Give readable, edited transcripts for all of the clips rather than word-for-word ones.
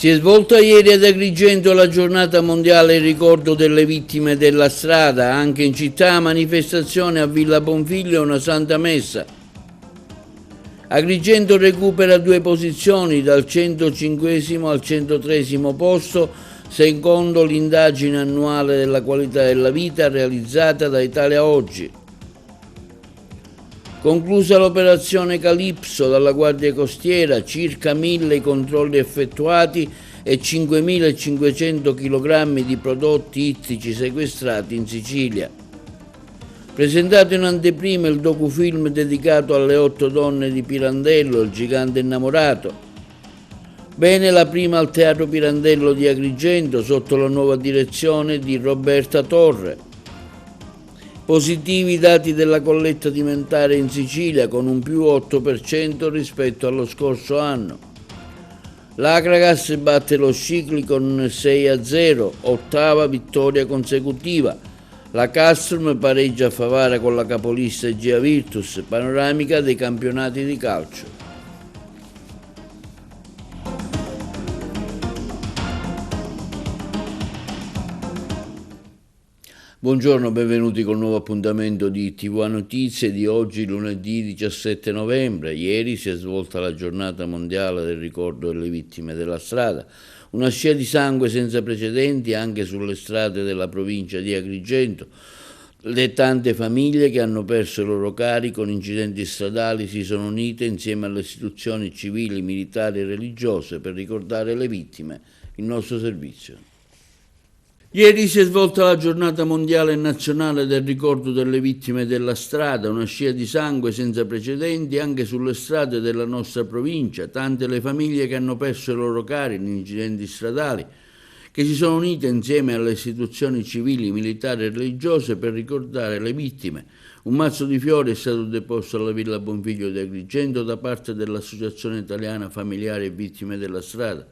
Si è svolta ieri ad Agrigento la giornata mondiale in ricordo delle vittime della strada, anche in città manifestazione a Villa Bonfiglio e una santa messa. Agrigento recupera 2 posizioni dal 105° al 103° posto, secondo l'indagine annuale della qualità della vita realizzata da Italia Oggi. Conclusa l'operazione Calypso dalla Guardia Costiera, circa 1000 i controlli effettuati e 5.500 kg di prodotti ittici sequestrati in Sicilia. Presentato in anteprima il docufilm dedicato alle 8 donne di Pirandello, il gigante innamorato. Bene la prima al Teatro Pirandello di Agrigento sotto la nuova direzione di Roberta Torre. Positivi i dati della colletta alimentare in Sicilia con un più 8% rispetto allo scorso anno. L'Akragas batte lo Scicli con 6-0, 8ª vittoria consecutiva. La Castrum pareggia a Favara con la capolista Egea Virtus, panoramica dei campionati di calcio. Buongiorno, benvenuti col nuovo appuntamento di TV Notizie di oggi, lunedì 17 novembre. Ieri si è svolta la giornata mondiale del ricordo delle vittime della strada. Una scia di sangue senza precedenti anche sulle strade della provincia di Agrigento. Le tante famiglie che hanno perso i loro cari con incidenti stradali si sono unite insieme alle istituzioni civili, militari e religiose per ricordare le vittime. Il nostro servizio. Ieri si è svolta la giornata mondiale e nazionale del ricordo delle vittime della strada, una scia di sangue senza precedenti anche sulle strade della nostra provincia, tante le famiglie che hanno perso i loro cari in incidenti stradali, che si sono unite insieme alle istituzioni civili, militari e religiose per ricordare le vittime. Un mazzo di fiori è stato deposto alla Villa Bonfiglio di Agrigento da parte dell'Associazione Italiana Familiari e Vittime della Strada.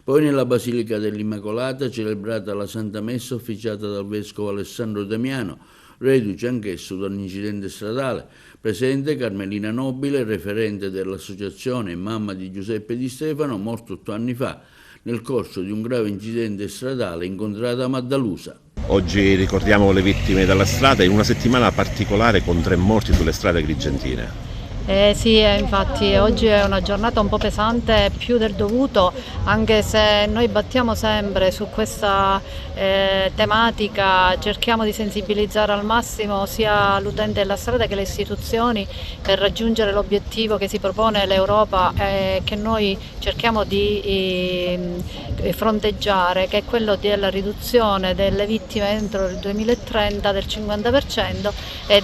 Poi nella Basilica dell'Immacolata celebrata la Santa Messa officiata dal Vescovo Alessandro Damiano, reduce anch'esso da un incidente stradale. Presente Carmelina Nobile, referente dell'associazione e mamma di Giuseppe Di Stefano, morto 8 anni fa nel corso di un grave incidente stradale incontrata a Maddalusa. Oggi ricordiamo le vittime della strada in una settimana particolare con 3 morti sulle strade agrigentine. Sì, infatti oggi è una giornata un po' pesante, più del dovuto, anche se noi battiamo sempre su questa tematica, cerchiamo di sensibilizzare al massimo sia l'utente della strada che le istituzioni per raggiungere l'obiettivo che si propone l'Europa e che noi cerchiamo di fronteggiare, che è quello della riduzione delle vittime entro il 2030 del 50% e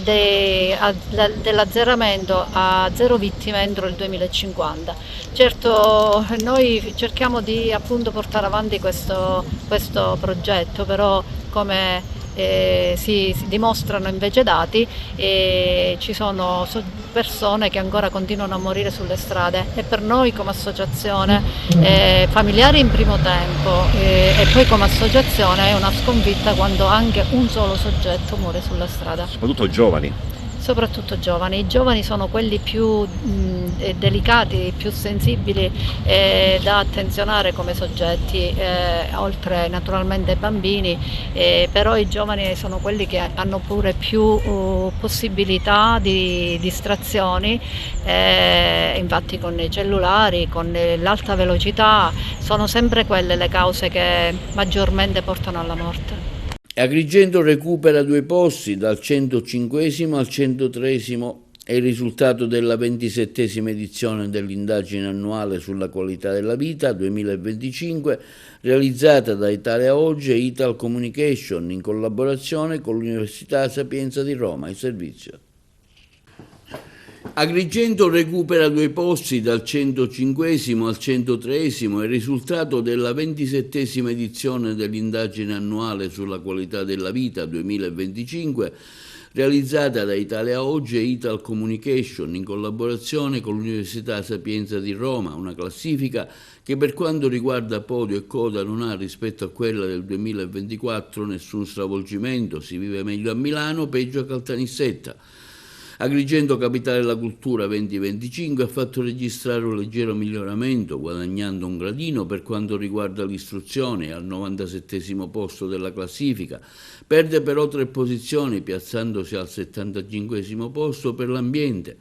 dell'azzeramento a 0 vittime entro il 2050. Certo, noi cerchiamo di appunto portare avanti questo progetto, però come si dimostrano invece dati, ci sono persone che ancora continuano a morire sulle strade e per noi come associazione, familiari in primo tempo e poi come associazione è una sconfitta quando anche un solo soggetto muore sulla strada. Soprattutto giovani. Soprattutto giovani. I giovani sono quelli più delicati, più sensibili da attenzionare come soggetti, oltre naturalmente ai bambini, però i giovani sono quelli che hanno pure più possibilità di distrazioni, infatti con i cellulari, con l'alta velocità, sono sempre quelle le cause che maggiormente portano alla morte. Agrigento recupera 2 posti dal 105° al 103° è il risultato della 27ª edizione dell'indagine annuale sulla qualità della vita 2025 realizzata da Italia Oggi e Ital Communication in collaborazione con l'Università Sapienza di Roma, il servizio. Agrigento recupera 2 posti dal 105° al 103° è il risultato della 27ª edizione dell'indagine annuale sulla qualità della vita 2025 realizzata da Italia Oggi e Ital Communication in collaborazione con l'Università Sapienza di Roma, una classifica che per quanto riguarda podio e coda non ha rispetto a quella del 2024 nessun stravolgimento, si vive meglio a Milano, peggio a Caltanissetta. Agrigento, capitale della cultura 2025, ha fatto registrare un leggero miglioramento, guadagnando un gradino per quanto riguarda l'istruzione, al 97° posto della classifica. Perde però 3 posizioni, piazzandosi al 75° posto per l'ambiente,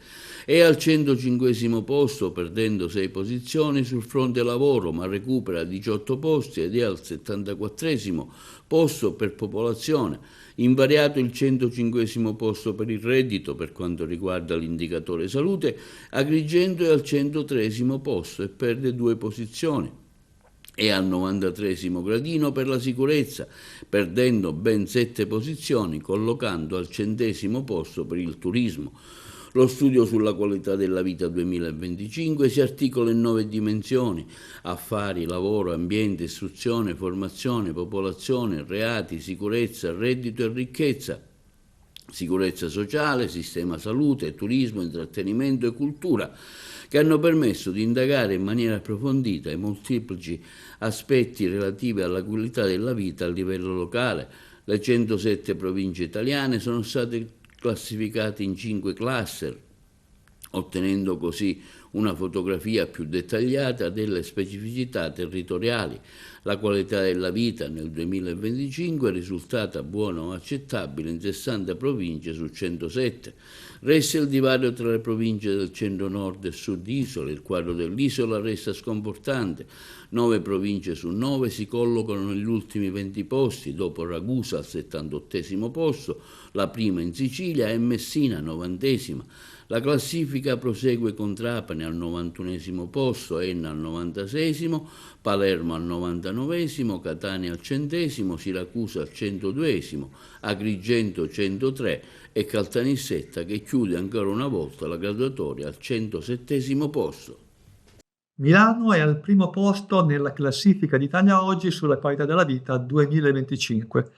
e al 105° posto, perdendo 6 posizioni sul fronte lavoro, ma recupera 18 posti ed è al 74° posto per popolazione. Invariato il 105° posto per il reddito per quanto riguarda l'indicatore salute, Agrigento è al 103° posto e perde 2 posizioni. È al 93° gradino per la sicurezza, perdendo ben 7 posizioni, collocando al 100° posto per il turismo. Lo studio sulla qualità della vita 2025 si articola in 9 dimensioni: affari, lavoro, ambiente, istruzione, formazione, popolazione, reati, sicurezza, reddito e ricchezza, sicurezza sociale, sistema salute, turismo, intrattenimento e cultura, che hanno permesso di indagare in maniera approfondita i molteplici aspetti relativi alla qualità della vita a livello locale. Le 107 province italiane sono state classificati in 5 cluster, ottenendo così una fotografia più dettagliata delle specificità territoriali. La qualità della vita nel 2025 è risultata buona o accettabile in 60 province su 107. Resta il divario tra le province del centro-nord e sud-isola. Il quadro dell'isola resta sconfortante. 9 province su 9 si collocano negli ultimi 20 posti, dopo Ragusa al 78° posto, la prima in Sicilia, e Messina 90°. La classifica prosegue con Trapani al 91° posto, Enna al 96°, Palermo al 99°, Catania al 100°, Siracusa al 102°, Agrigento 103 e Caltanissetta, che chiude ancora una volta la graduatoria al 107° posto. Milano è al primo posto nella classifica d'Italia Oggi sulla qualità della vita 2025.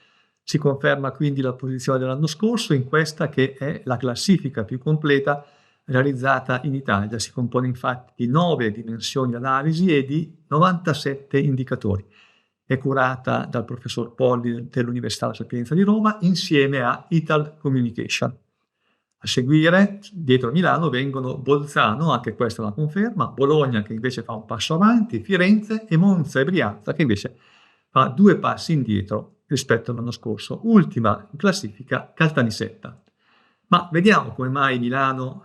Si conferma quindi la posizione dell'anno scorso in questa, che è la classifica più completa realizzata in Italia. Si compone infatti di 9 dimensioni di analisi e di 97 indicatori. È curata dal professor Polli dell'Università La Sapienza di Roma insieme a Ital Communication. A seguire, dietro Milano, vengono Bolzano, anche questa è una conferma, Bologna, che invece fa un passo avanti, Firenze e Monza e Brianza, che invece fa 2 passi indietro rispetto all'anno scorso. Ultima in classifica Caltanissetta. Ma vediamo come mai Milano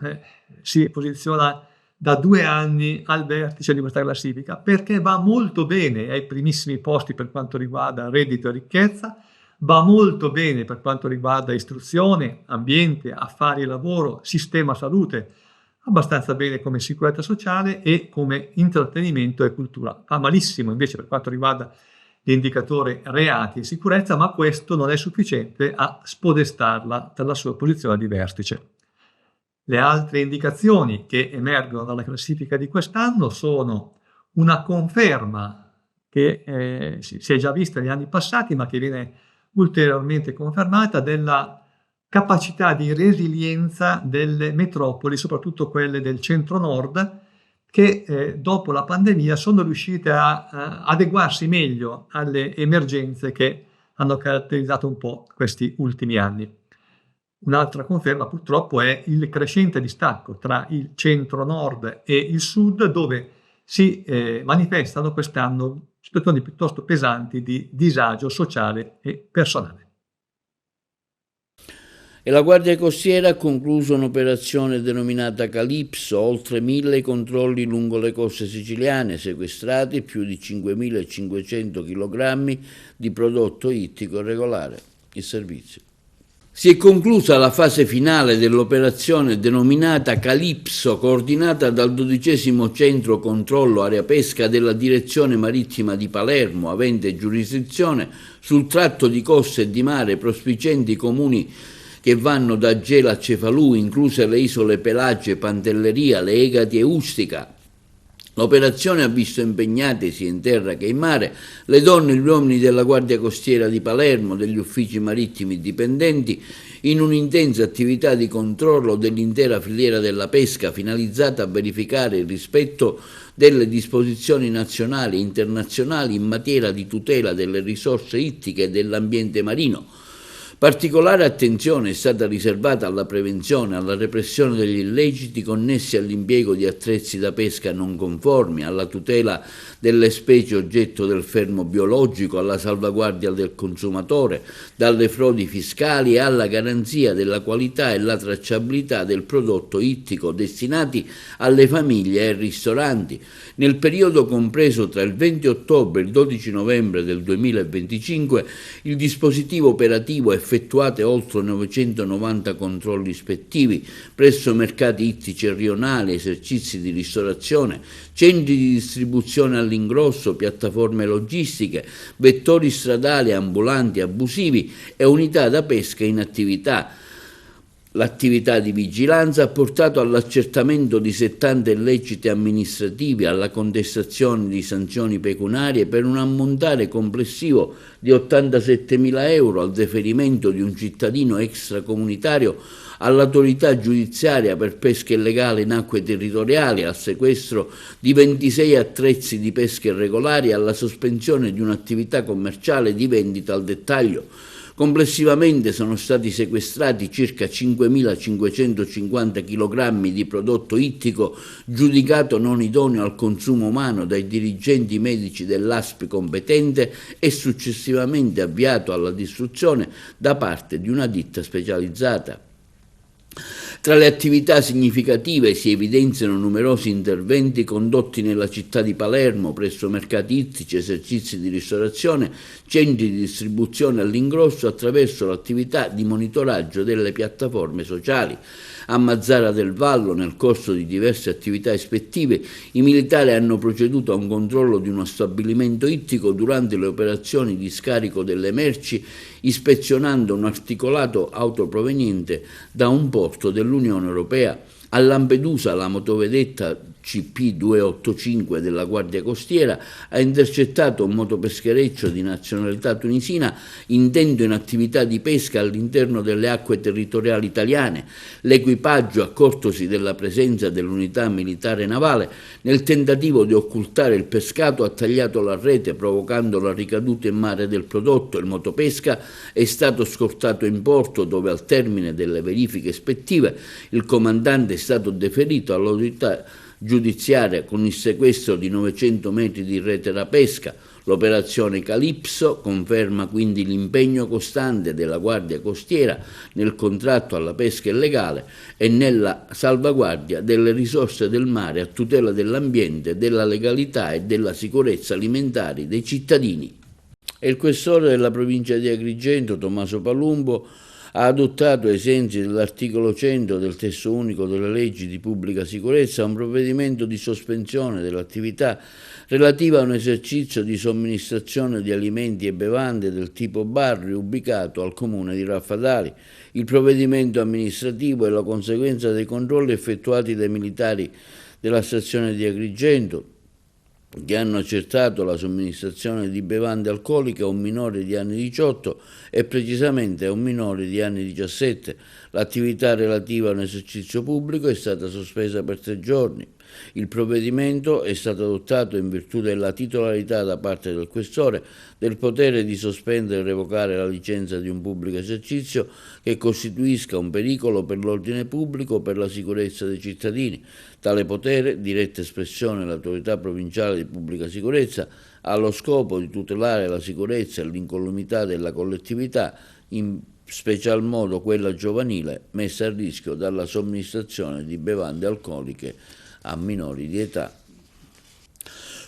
si posiziona da 2 anni al vertice di questa classifica, perché va molto bene ai primissimi posti per quanto riguarda reddito e ricchezza, va molto bene per quanto riguarda istruzione, ambiente, affari e lavoro, sistema salute, abbastanza bene come sicurezza sociale e come intrattenimento e cultura. Fa malissimo invece per quanto riguarda l'indicatore reati e sicurezza, ma questo non è sufficiente a spodestarla dalla sua posizione di vertice. Le altre indicazioni che emergono dalla classifica di quest'anno sono una conferma che si è già vista negli anni passati, ma che viene ulteriormente confermata, della capacità di resilienza delle metropoli, soprattutto quelle del centro-nord, che dopo la pandemia sono riuscite a adeguarsi meglio alle emergenze che hanno caratterizzato un po' questi ultimi anni. Un'altra conferma purtroppo è il crescente distacco tra il centro-nord e il sud, dove si manifestano quest'anno situazioni piuttosto pesanti di disagio sociale e personale. E la Guardia Costiera ha concluso un'operazione denominata Calypso, oltre 1000 controlli lungo le coste siciliane, sequestrati più di 5.500 kg di prodotto ittico regolare. Il servizio. Si è conclusa la fase finale dell'operazione denominata Calypso, coordinata dal 12° Centro Controllo Area Pesca della Direzione Marittima di Palermo, avente giurisdizione sul tratto di costa e di mare prospicienti i comuni che vanno da Gela a Cefalù, incluse le isole Pelagie, Pantelleria, Le Egadi e Ustica. L'operazione ha visto impegnate sia in terra che in mare le donne e gli uomini della Guardia Costiera di Palermo, degli uffici marittimi dipendenti, in un'intensa attività di controllo dell'intera filiera della pesca, finalizzata a verificare il rispetto delle disposizioni nazionali e internazionali in materia di tutela delle risorse ittiche e dell'ambiente marino. Particolare attenzione è stata riservata alla prevenzione, alla repressione degli illeciti connessi all'impiego di attrezzi da pesca non conformi, alla tutela delle specie oggetto del fermo biologico, alla salvaguardia del consumatore dalle frodi fiscali e alla garanzia della qualità e la tracciabilità del prodotto ittico destinati alle famiglie e ai ristoranti. Nel periodo compreso tra il 20 ottobre e il 12 novembre del 2025 il dispositivo operativo è effettuate oltre 990 controlli ispettivi presso mercati ittici e rionali, esercizi di ristorazione, centri di distribuzione all'ingrosso, piattaforme logistiche, vettori stradali, ambulanti, abusivi e unità da pesca in attività. L'attività di vigilanza ha portato all'accertamento di 70 illeciti amministrativi, alla contestazione di sanzioni pecuniarie per un ammontare complessivo di 87.000 euro, al deferimento di un cittadino extracomunitario all'autorità giudiziaria per pesca illegale in acque territoriali, al sequestro di 26 attrezzi di pesca irregolari e alla sospensione di un'attività commerciale di vendita al dettaglio. Complessivamente sono stati sequestrati circa 5.550 kg di prodotto ittico giudicato non idoneo al consumo umano dai dirigenti medici dell'ASP competente e successivamente avviato alla distruzione da parte di una ditta specializzata. Tra le attività significative si evidenziano numerosi interventi condotti nella città di Palermo presso mercati ittici, esercizi di ristorazione, centri di distribuzione all'ingrosso attraverso l'attività di monitoraggio delle piattaforme sociali. A Mazara del Vallo, nel corso di diverse attività ispettive, i militari hanno proceduto a un controllo di uno stabilimento ittico durante le operazioni di scarico delle merci, ispezionando un articolato autoproveniente da un porto dell'Unione Europea. A Lampedusa la motovedetta CP285 della Guardia Costiera ha intercettato un motopeschereccio di nazionalità tunisina intento in attività di pesca all'interno delle acque territoriali italiane. L'equipaggio, accortosi della presenza dell'unità militare navale, nel tentativo di occultare il pescato ha tagliato la rete provocando la ricaduta in mare del prodotto. Il motopesca è stato scortato in porto dove al termine delle verifiche ispettive il comandante è stato deferito all'autorità giudiziaria con il sequestro di 900 metri di rete da pesca. L'operazione Calypso conferma quindi l'impegno costante della Guardia Costiera nel contratto alla pesca illegale e nella salvaguardia delle risorse del mare a tutela dell'ambiente, della legalità e della sicurezza alimentare dei cittadini. E il questore della provincia di Agrigento, Tommaso Palumbo, ha adottato, ai sensi dell'articolo 100 del testo unico delle leggi di pubblica sicurezza, un provvedimento di sospensione dell'attività relativa a un esercizio di somministrazione di alimenti e bevande del tipo bar ubicato al comune di Raffadali. Il provvedimento amministrativo è la conseguenza dei controlli effettuati dai militari della stazione di Agrigento, che hanno accertato la somministrazione di bevande alcoliche a un minore di anni 18 e precisamente a un minore di anni 17. L'attività relativa a un esercizio pubblico è stata sospesa per 3 giorni. Il provvedimento è stato adottato in virtù della titolarità da parte del questore del potere di sospendere e revocare la licenza di un pubblico esercizio che costituisca un pericolo per l'ordine pubblico o per la sicurezza dei cittadini. Tale potere, diretta espressione dell'autorità provinciale di pubblica sicurezza, ha lo scopo di tutelare la sicurezza e l'incolumità della collettività, in special modo quella giovanile, messa a rischio dalla somministrazione di bevande alcoliche a minori di età.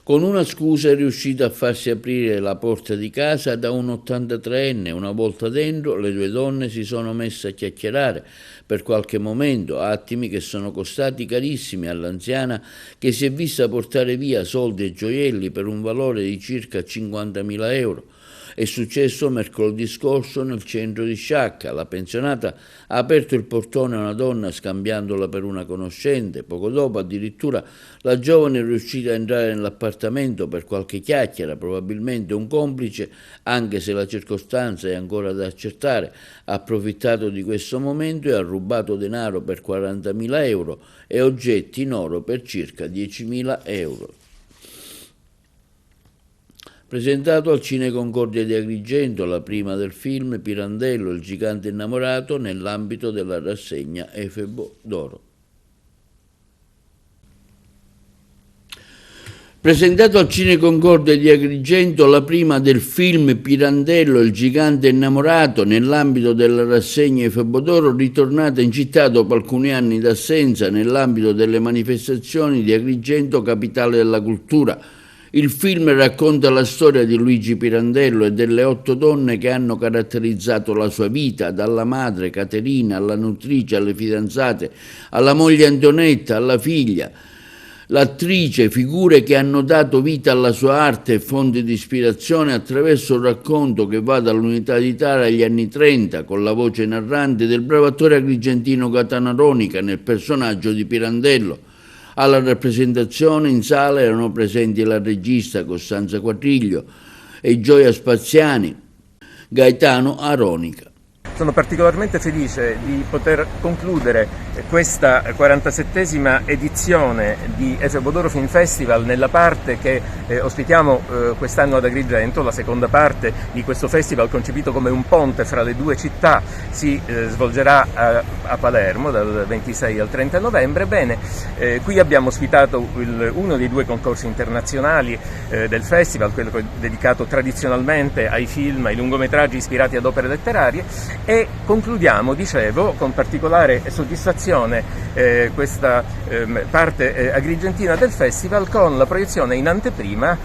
Con una scusa è riuscito a farsi aprire la porta di casa da un 83enne. Una volta dentro, le 2 donne si sono messe a chiacchierare per qualche momento, attimi che sono costati carissimi all'anziana, che si è vista portare via soldi e gioielli per un valore di circa 50.000 euro. È successo mercoledì scorso nel centro di Sciacca. La pensionata ha aperto il portone a una donna scambiandola per una conoscente. Poco dopo addirittura la giovane è riuscita a entrare nell'appartamento per qualche chiacchiera, probabilmente un complice, anche se la circostanza è ancora da accertare. Ha approfittato di questo momento e ha rubato denaro per 40.000 euro e oggetti in oro per circa 10.000 euro. presentato al Cine Concordia di Agrigento, la prima del film Pirandello, il gigante innamorato, nell'ambito della rassegna Efebo d'Oro. Presentato al Cine Concordia di Agrigento, la prima del film Pirandello, il gigante innamorato, nell'ambito della rassegna Efebo d'Oro, ritornata in città dopo alcuni anni d'assenza nell'ambito delle manifestazioni di Agrigento, capitale della cultura. Il film racconta la storia di Luigi Pirandello e delle 8 donne che hanno caratterizzato la sua vita, dalla madre Caterina alla nutrice, alle fidanzate, alla moglie Antonetta, alla figlia. L'attrice, figure che hanno dato vita alla sua arte e fonte di ispirazione attraverso un racconto che va dall'Unità d'Italia agli anni 30, con la voce narrante del bravo attore agrigentino Gaetano Aronica nel personaggio di Pirandello. Alla rappresentazione in sala erano presenti la regista Costanza Quadriglio e Gioia Spaziani, Gaetano Aronica. Sono particolarmente felice di poter concludere questa 47esima edizione di Efebo d'Oro Film Festival nella parte che ospitiamo quest'anno ad Agrigento. La seconda parte di questo festival, concepito come un ponte fra le due città, si svolgerà a Palermo dal 26 al 30 novembre. Bene, qui abbiamo ospitato uno dei 2 concorsi internazionali del festival, quello dedicato tradizionalmente ai film, ai lungometraggi ispirati ad opere letterarie. E concludiamo, dicevo, con particolare soddisfazione questa parte agrigentina del festival con la proiezione in anteprima,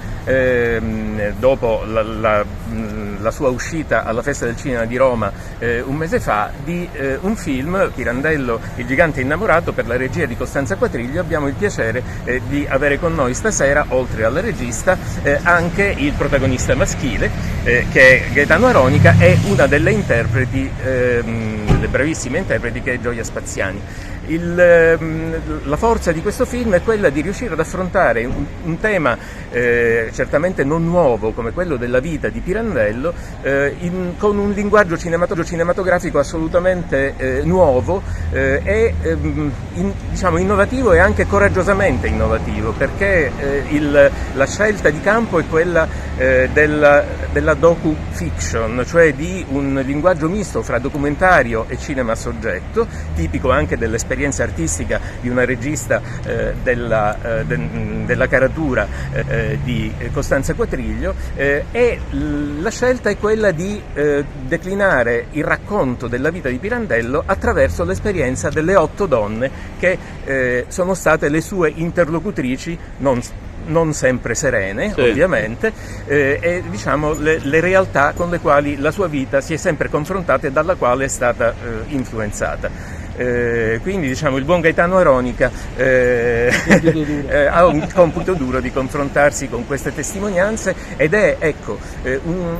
dopo la sua uscita alla Festa del Cinema di Roma un mese fa, di un film, Pirandello, il gigante innamorato, per la regia di Costanza Quadriglio. Abbiamo il piacere di avere con noi stasera, oltre alla regista, anche il protagonista maschile, che è Gaetano Aronica, e una delle interpreti, le bravissime interpreti, che è Gioia Spaziani. La forza di questo film è quella di riuscire ad affrontare un tema certamente non nuovo come quello della vita di Pirandello, con un linguaggio cinematografico assolutamente nuovo e diciamo innovativo, e anche coraggiosamente innovativo, perché la scelta di campo è quella della docu-fiction, cioè di un linguaggio misto fra documentario e cinema a soggetto, tipico anche dell'esperienza artistica di una regista della caratura di Costanza Quadriglio, e la scelta è quella di declinare il racconto della vita di Pirandello attraverso l'esperienza delle 8 donne che sono state le sue interlocutrici, non sempre serene, sì, ovviamente, e diciamo le realtà con le quali la sua vita si è sempre confrontata e dalla quale è stata influenzata. Quindi diciamo il buon Gaetano Aronica ha un compito duro di confrontarsi con queste testimonianze, ed è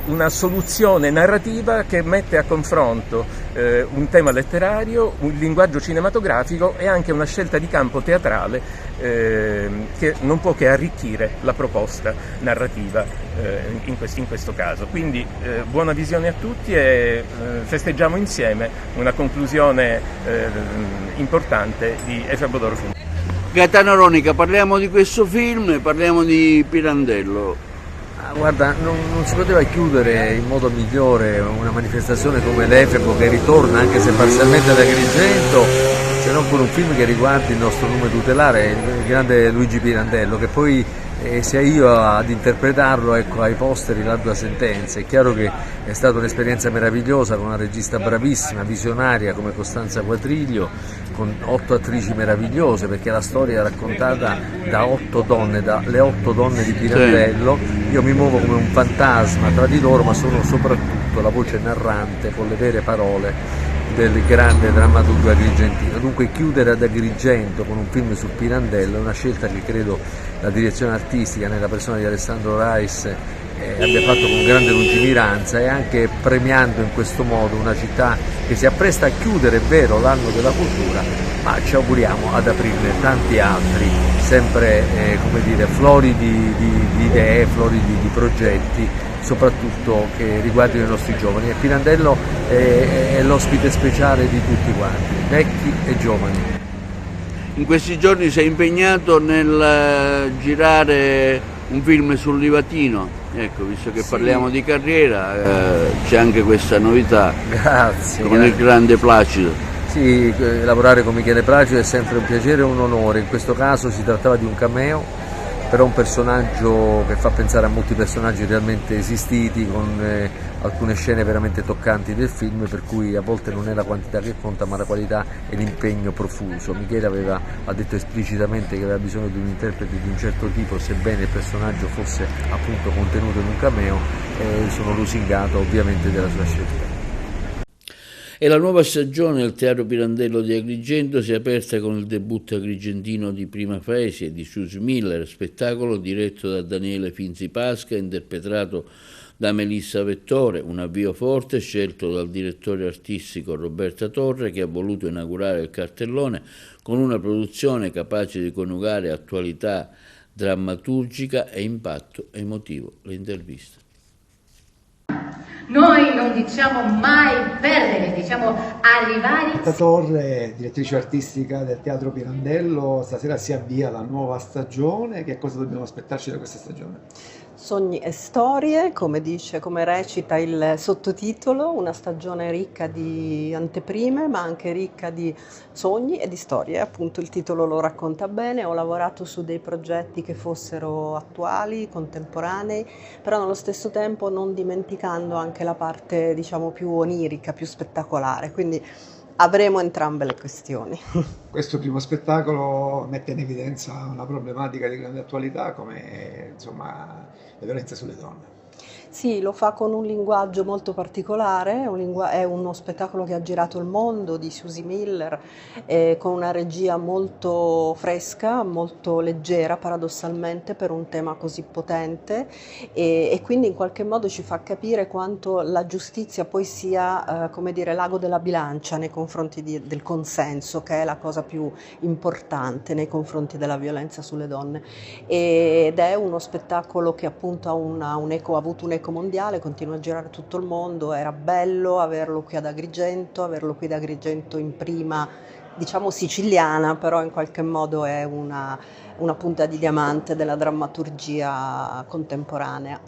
una soluzione narrativa che mette a confronto un tema letterario, un linguaggio cinematografico e anche una scelta di campo teatrale che non può che arricchire la proposta narrativa in questo caso. Quindi buona visione a tutti, e festeggiamo insieme una conclusione importante di Efebo d'Oro Film. Gaetano Aronica, parliamo di questo film, parliamo di Pirandello. Guarda, non si poteva chiudere in modo migliore una manifestazione come l'Efebo, che ritorna anche se parzialmente ad Agrigento, se non con un film che riguardi il nostro nome tutelare, il grande Luigi Pirandello, che poi sia io ad interpretarlo, ecco, ai posteri l'ardua sentenza. È chiaro che è stata un'esperienza meravigliosa, con una regista bravissima, visionaria come Costanza Quadriglio, con 8 attrici meravigliose, perché la storia è raccontata da 8 donne, dalle 8 donne di Pirandello. Io mi muovo come un fantasma tra di loro, ma sono soprattutto la voce narrante con le vere parole del grande drammaturgo agrigentino. Dunque chiudere ad Agrigento con un film su Pirandello è una scelta che credo la direzione artistica, nella persona di Alessandro Rais, abbia fatto con grande lungimiranza, e anche premiando in questo modo una città che si appresta a chiudere, è vero, l'anno della cultura, ma ci auguriamo ad aprirne tanti altri, sempre come dire, floridi di idee, floridi di progetti, soprattutto che riguardino i nostri giovani. E Pirandello è l'ospite speciale di tutti quanti, vecchi e giovani. In questi giorni sei impegnato nel girare un film sul Livatino, Ecco, visto che parliamo di carriera, c'è anche questa novità. Grazie. Con il grande Placido. Sì, lavorare con Michele Placido è sempre un piacere e un onore. In questo caso si trattava di un cameo, però un personaggio che fa pensare a molti personaggi realmente esistiti, con alcune scene veramente toccanti del film, per cui a volte non è la quantità che conta ma la qualità e l'impegno profuso. Michele ha detto esplicitamente che aveva bisogno di un interprete di un certo tipo, sebbene il personaggio fosse appunto contenuto in un cameo, e sono lusingato ovviamente della sua scelta. E la nuova stagione del Teatro Pirandello di Agrigento si è aperta con il debutto agrigentino di Prima Faesie di Susie Miller, spettacolo diretto da Daniele Finzi Pasca, interpretato da Melissa Vettore, un avvio forte scelto dal direttore artistico Roberta Torre, che ha voluto inaugurare il cartellone con una produzione capace di coniugare attualità drammaturgica e impatto emotivo. Le interviste. Noi non diciamo mai perdere, diciamo arrivare. Roberta Torre, direttrice artistica del Teatro Pirandello, stasera si avvia la nuova stagione. Che cosa dobbiamo aspettarci da questa stagione? Sogni e storie, come recita il sottotitolo, una stagione ricca di anteprime, ma anche ricca di sogni e di storie. Appunto il titolo lo racconta bene. Ho lavorato su dei progetti che fossero attuali, contemporanei, però nello stesso tempo non dimenticando anche la parte, diciamo, più onirica, più spettacolare. Quindi avremo entrambe le questioni. Questo primo spettacolo mette in evidenza una problematica di grande attualità come, insomma, la violenza sulle donne. Sì, lo fa con un linguaggio molto particolare, è uno spettacolo che ha girato il mondo di Susie Miller, con una regia molto fresca, molto leggera paradossalmente per un tema così potente, e quindi in qualche modo ci fa capire quanto la giustizia poi sia, come dire, l'ago della bilancia nei confronti del consenso, che è la cosa più importante nei confronti della violenza sulle donne. Ed è uno spettacolo che appunto ha avuto un eco mondiale, continua a girare tutto il mondo. Era bello averlo qui ad Agrigento, in prima, diciamo, siciliana, però in qualche modo è una punta di diamante della drammaturgia contemporanea.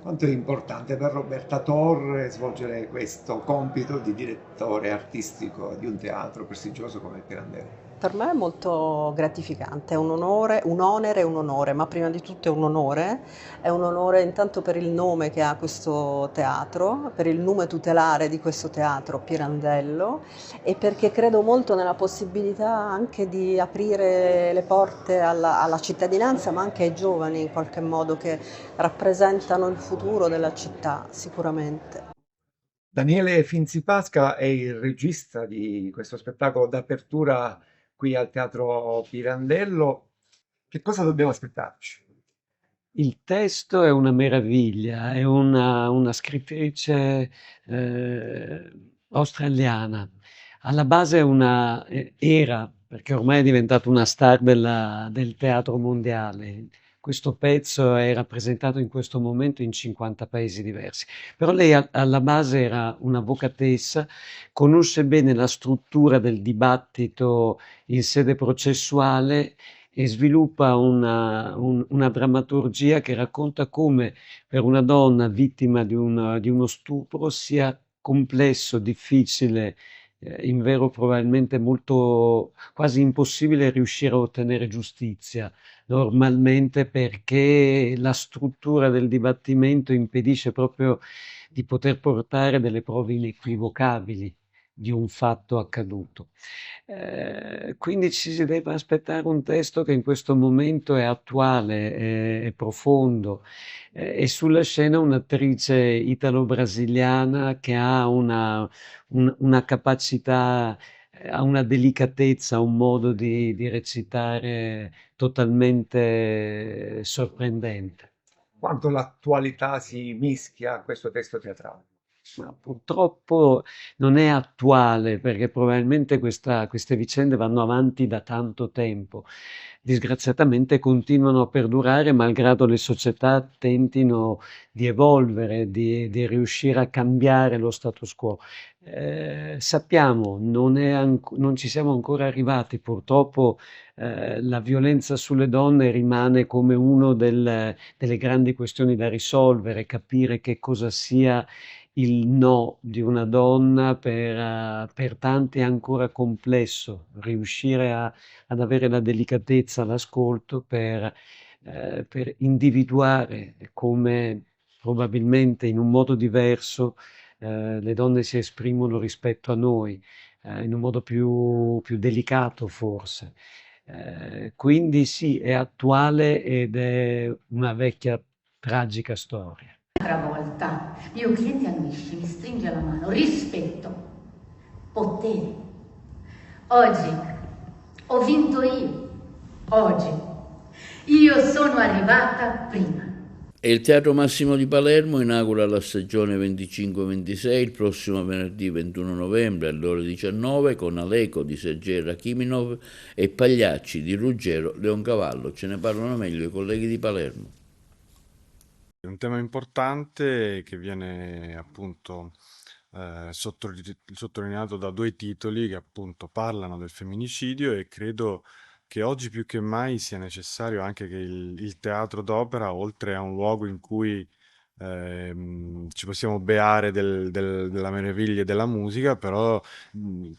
Quanto è importante per Roberta Torre svolgere questo compito di direttore artistico di un teatro prestigioso come il Pirandello? Per me è molto gratificante, è un onore, un onere e un onore, ma prima di tutto è un onore intanto per il nome che ha questo teatro, per il nome tutelare di questo teatro, Pirandello, e perché credo molto nella possibilità anche di aprire le porte alla cittadinanza, ma anche ai giovani in qualche modo, che rappresentano il futuro della città sicuramente. Daniele Finzi Pasca è il regista di questo spettacolo d'apertura qui al Teatro Pirandello. Che cosa dobbiamo aspettarci? Il testo è una meraviglia, è una scrittrice australiana. Alla base era, perché ormai è diventata una star del teatro mondiale. Questo pezzo è rappresentato in questo momento in 50 paesi diversi. Però lei alla base era un'avvocatessa, conosce bene la struttura del dibattito in sede processuale e sviluppa una drammaturgia che racconta come per una donna vittima di uno stupro sia complesso, difficile, invero probabilmente molto quasi impossibile riuscire a ottenere giustizia, normalmente perché la struttura del dibattimento impedisce proprio di poter portare delle prove inequivocabili di un fatto accaduto. Quindi ci si deve aspettare un testo che in questo momento è attuale, è profondo, e sulla scena un'attrice italo-brasiliana che ha una capacità, ha una delicatezza, un modo di recitare totalmente sorprendente. Quanto l'attualità si mischia a questo testo teatrale? ma purtroppo non è attuale, perché probabilmente queste vicende vanno avanti da tanto tempo. Disgraziatamente continuano a perdurare malgrado le società tentino di evolvere, di riuscire a cambiare lo status quo. Sappiamo, non ci siamo ancora arrivati, purtroppo la violenza sulle donne rimane come una delle grandi questioni da risolvere, capire che cosa sia il no di una donna per tanti è ancora complesso, riuscire ad avere la delicatezza, l'ascolto per individuare come probabilmente in un modo diverso le donne si esprimono rispetto a noi, in un modo più delicato forse. Quindi sì, è attuale ed è una vecchia tragica storia. Un'altra volta, mio cliente annuisce, mi stringe la mano, rispetto, potere. Oggi ho vinto io, oggi io sono arrivata prima. E il Teatro Massimo di Palermo inaugura la stagione 25-26 il prossimo venerdì 21 novembre alle ore 19 con Aleco di Sergei Rakiminov e Pagliacci di Ruggero Leoncavallo. Ce ne parlano meglio i colleghi di Palermo. È un tema importante che viene appunto sottolineato da due titoli che appunto parlano del femminicidio, e credo che oggi più che mai sia necessario anche che il teatro d'opera, oltre a un luogo in cui ci possiamo beare della meraviglia della musica, però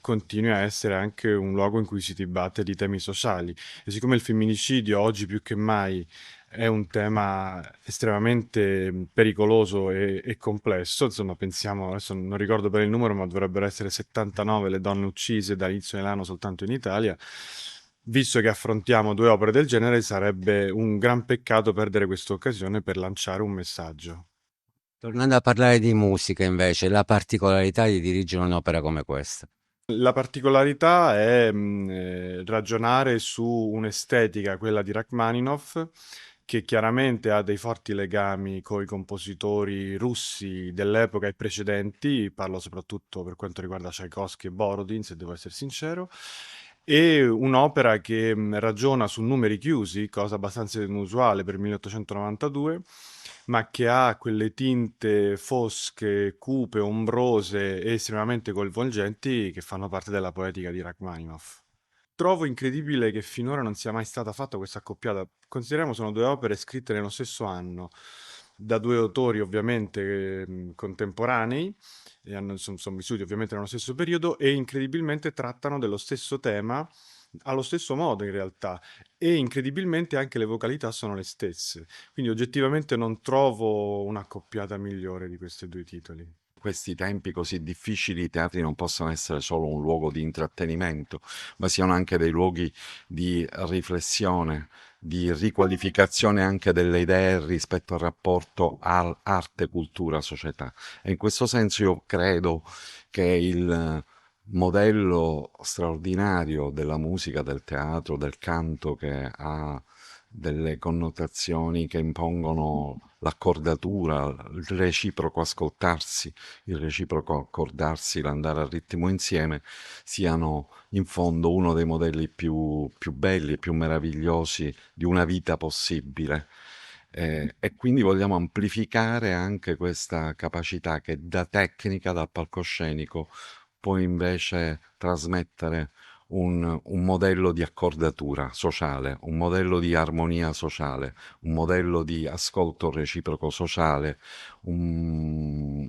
continui a essere anche un luogo in cui si dibatte di temi sociali. E siccome il femminicidio oggi più che mai è un tema estremamente pericoloso e complesso, insomma pensiamo, adesso non ricordo per il numero, ma dovrebbero essere 79 le donne uccise dall'inizio dell'anno soltanto in Italia. Visto che affrontiamo due opere del genere, sarebbe un gran peccato perdere questa occasione per lanciare un messaggio. Tornando a parlare di musica, invece, la particolarità di dirigere un'opera come questa. La particolarità è ragionare su un'estetica, quella di Rachmaninoff, che chiaramente ha dei forti legami con i compositori russi dell'epoca e precedenti, parlo soprattutto per quanto riguarda Tchaikovsky e Borodin, se devo essere sincero, e un'opera che ragiona su numeri chiusi, cosa abbastanza inusuale per 1892, ma che ha quelle tinte fosche, cupe, ombrose e estremamente coinvolgenti che fanno parte della poetica di Rachmaninoff. Trovo incredibile che finora non sia mai stata fatta questa accoppiata. Consideriamo sono due opere scritte nello stesso anno, da due autori ovviamente contemporanei, e sono vissuti ovviamente nello stesso periodo, e incredibilmente trattano dello stesso tema allo stesso modo in realtà, e incredibilmente anche le vocalità sono le stesse. Quindi oggettivamente non trovo un'accoppiata migliore di questi due titoli. Questi tempi così difficili, i teatri non possono essere solo un luogo di intrattenimento, ma siano anche dei luoghi di riflessione, di riqualificazione anche delle idee rispetto al rapporto arte, cultura, società. E in questo senso io credo che il modello straordinario della musica, del teatro, del canto, che ha delle connotazioni che impongono l'accordatura, il reciproco ascoltarsi, il reciproco accordarsi, l'andare a ritmo insieme, siano in fondo uno dei modelli più belli e più meravigliosi di una vita possibile. E quindi vogliamo amplificare anche questa capacità che da tecnica, da palcoscenico, può invece trasmettere un modello di accordatura sociale, un modello di armonia sociale, un modello di ascolto reciproco sociale, un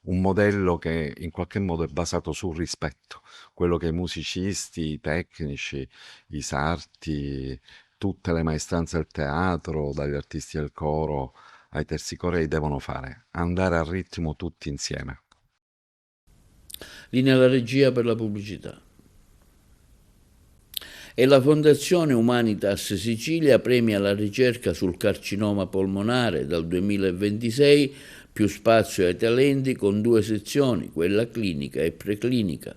modello che in qualche modo è basato sul rispetto, quello che i musicisti, i tecnici, i sarti, tutte le maestranze del teatro, dagli artisti del coro ai tersicorei devono fare, andare a ritmo tutti insieme. Linea alla regia per la pubblicità. E la Fondazione Humanitas Sicilia premia la ricerca sul carcinoma polmonare dal 2026, più spazio ai talenti con due sezioni, quella clinica e preclinica.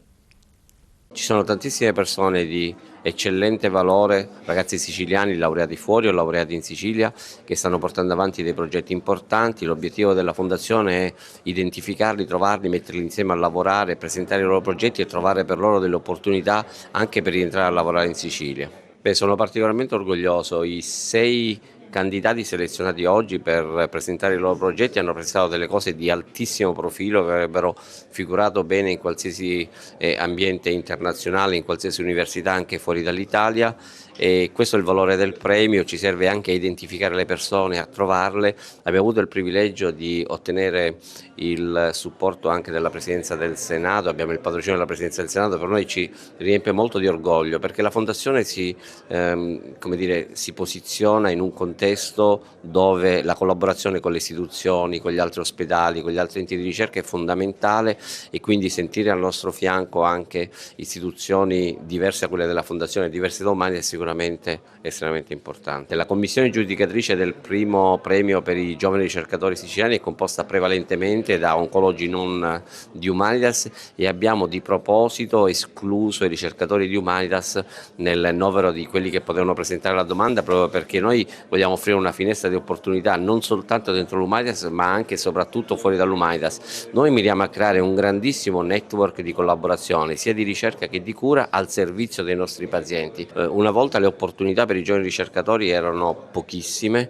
Ci sono tantissime persone di eccellente valore, ragazzi siciliani laureati fuori o laureati in Sicilia, che stanno portando avanti dei progetti importanti. L'obiettivo della Fondazione è identificarli, trovarli, metterli insieme a lavorare, presentare i loro progetti e trovare per loro delle opportunità anche per rientrare a lavorare in Sicilia. Sono particolarmente orgoglioso. I 6 candidati selezionati oggi per presentare i loro progetti hanno presentato delle cose di altissimo profilo che avrebbero figurato bene in qualsiasi ambiente internazionale, in qualsiasi università anche fuori dall'Italia, e questo è il valore del premio. Ci serve anche a identificare le persone, a trovarle. Abbiamo avuto il privilegio di ottenere il supporto anche della Presidenza del Senato, abbiamo il patrocinio della Presidenza del Senato. Per noi ci riempie molto di orgoglio perché la Fondazione si posiziona in un contesto dove la collaborazione con le istituzioni, con gli altri ospedali, con gli altri enti di ricerca è fondamentale, e quindi sentire al nostro fianco anche istituzioni diverse a quelle della Fondazione, diverse da Umani, è sicuramente estremamente importante. La commissione giudicatrice del primo premio per i giovani ricercatori siciliani è composta prevalentemente da oncologi non di Humanitas, e abbiamo di proposito escluso i ricercatori di Humanitas nel novero di quelli che potevano presentare la domanda, proprio perché noi vogliamo offrire una finestra di opportunità non soltanto dentro l'Humanitas ma anche e soprattutto fuori dall'Humanitas. Noi miriamo a creare un grandissimo network di collaborazione sia di ricerca che di cura al servizio dei nostri pazienti. Una volta le opportunità per i giovani ricercatori erano pochissime,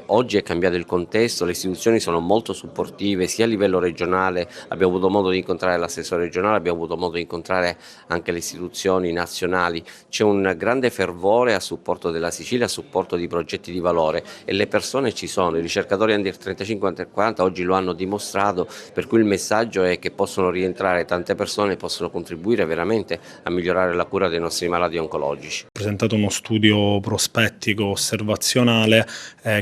oggi è cambiato il contesto, le istituzioni sono molto supportive sia a livello regionale, abbiamo avuto modo di incontrare l'assessore regionale, abbiamo avuto modo di incontrare anche le istituzioni nazionali. C'è un grande fervore a supporto della Sicilia, a supporto di progetti di valore, e le persone ci sono. I ricercatori under 35 under 40 oggi lo hanno dimostrato, per cui il messaggio è che possono rientrare tante persone e possono contribuire veramente a migliorare la cura dei nostri malati oncologici. Ho presentato uno studio prospettico osservazionale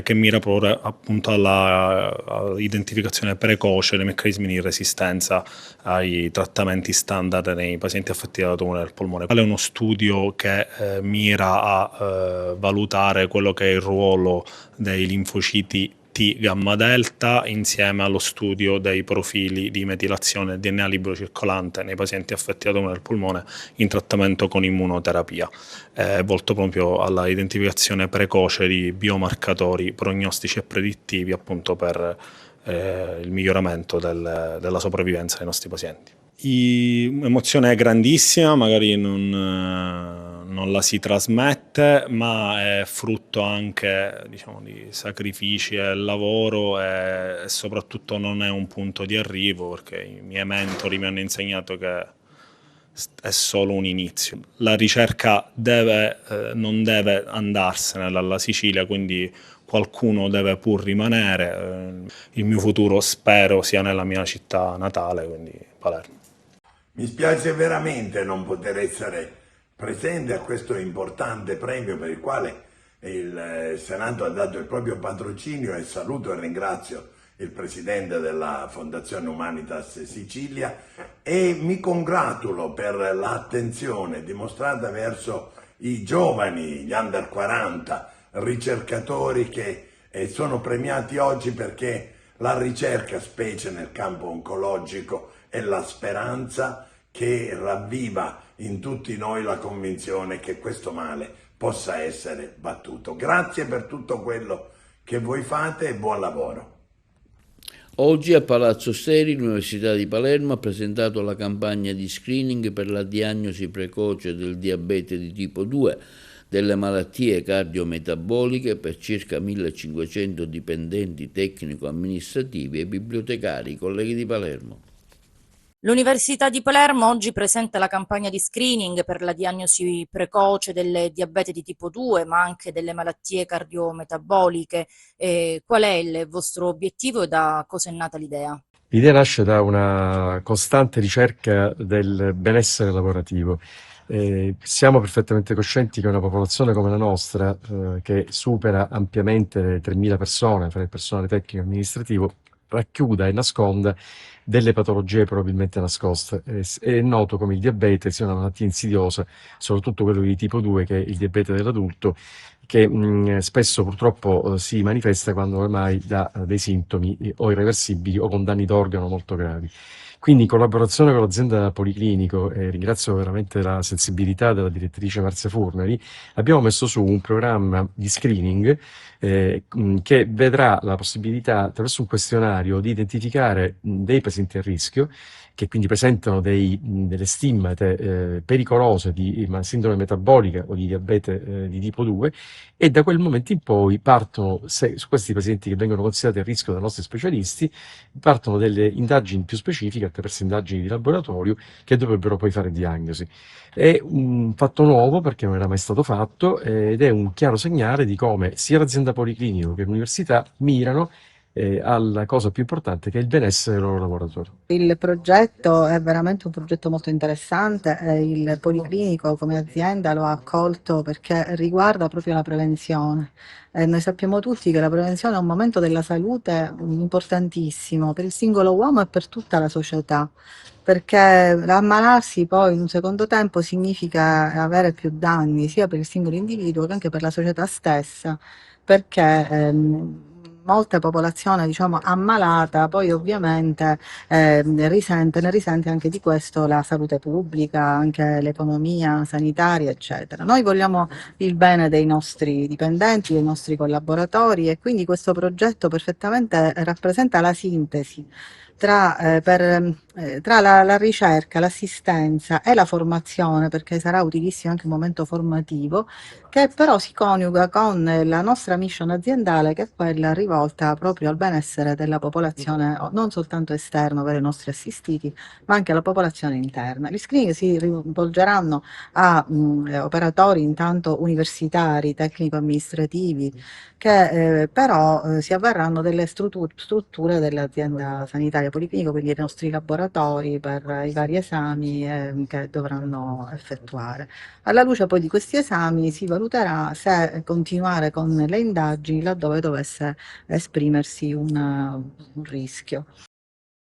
che mira proprio appunto all'identificazione precoce dei meccanismi di resistenza ai trattamenti standard nei pazienti affetti da tumore del polmone. È uno studio che mira a valutare quello che è il ruolo dei linfociti T gamma delta insieme allo studio dei profili di metilazione del DNA libero circolante nei pazienti affetti da tumore del polmone in trattamento con immunoterapia, volto proprio alla identificazione precoce di biomarcatori prognostici e predittivi appunto per il miglioramento della sopravvivenza dei nostri pazienti. L'emozione è grandissima, magari non la si trasmette, ma è frutto anche, diciamo, di sacrifici e lavoro, e soprattutto non è un punto di arrivo, perché i miei mentori mi hanno insegnato che è solo un inizio. La ricerca non deve andarsene dalla Sicilia, quindi qualcuno deve pur rimanere. Il mio futuro spero sia nella mia città natale, quindi Palermo. Mi spiace veramente non poter essere presente a questo importante premio per il quale il Senato ha dato il proprio patrocinio, e saluto e ringrazio il presidente della Fondazione Humanitas Sicilia, e mi congratulo per l'attenzione dimostrata verso i giovani, gli under 40 ricercatori che sono premiati oggi, perché la ricerca, specie nel campo oncologico, è la speranza che ravviva in tutti noi la convinzione che questo male possa essere battuto. Grazie per tutto quello che voi fate e buon lavoro. Oggi a Palazzo Steri l'Università di Palermo ha presentato la campagna di screening per la diagnosi precoce del diabete di tipo 2, delle malattie cardiometaboliche per circa 1500 dipendenti tecnico-amministrativi e bibliotecari, colleghi di Palermo. L'Università di Palermo oggi presenta la campagna di screening per la diagnosi precoce del diabete di tipo 2, ma anche delle malattie cardiometaboliche. Qual è il vostro obiettivo e da cosa è nata l'idea? L'idea nasce da una costante ricerca del benessere lavorativo. Siamo perfettamente coscienti che una popolazione come la nostra, che supera ampiamente le 3.000 persone fra il personale tecnico e amministrativo, racchiuda e nasconda delle patologie probabilmente nascoste. È noto come il diabete sia una malattia insidiosa, soprattutto quello di tipo 2, che è il diabete dell'adulto, che spesso purtroppo si manifesta quando ormai dà dei sintomi o irreversibili o con danni d'organo molto gravi. Quindi in collaborazione con l'azienda Policlinico, e ringrazio veramente la sensibilità della direttrice Marzia Furnari, abbiamo messo su un programma di screening che vedrà la possibilità, attraverso un questionario, di identificare dei pazienti a rischio che quindi presentano delle stimmate pericolose di sindrome metabolica o di diabete di tipo 2, e da quel momento in poi partono, su questi pazienti che vengono considerati a rischio dai nostri specialisti, partono delle indagini più specifiche attraverso indagini di laboratorio che dovrebbero poi fare diagnosi. È un fatto nuovo perché non era mai stato fatto ed è un chiaro segnale di come sia l'azienda Policlinico che l'università mirano alla cosa più importante, che è il benessere dei loro lavoratori. Il progetto è veramente un progetto molto interessante, il Policlinico come azienda lo ha accolto perché riguarda proprio la prevenzione. Noi sappiamo tutti che la prevenzione è un momento della salute importantissimo per il singolo uomo e per tutta la società, perché ammalarsi poi in un secondo tempo significa avere più danni sia per il singolo individuo che anche per la società stessa, perché molta popolazione, diciamo, ammalata poi ovviamente ne risente anche di questo la salute pubblica, anche l'economia sanitaria, eccetera. Noi vogliamo il bene dei nostri dipendenti, dei nostri collaboratori, e quindi questo progetto perfettamente rappresenta la sintesi tra la ricerca, l'assistenza e la formazione, perché sarà utilissimo anche un momento formativo, che però si coniuga con la nostra mission aziendale, che è quella rivolta proprio al benessere della popolazione, non soltanto esterna, ovvero i nostri assistiti, ma anche alla popolazione interna. Gli screening si rivolgeranno a operatori intanto universitari, tecnico-amministrativi, che però si avverranno delle strutture dell'azienda sanitaria Policlinico, quindi i nostri laboratori per i vari esami che dovranno effettuare. Alla luce poi di questi esami si valuterà se continuare con le indagini laddove dovesse esprimersi un rischio.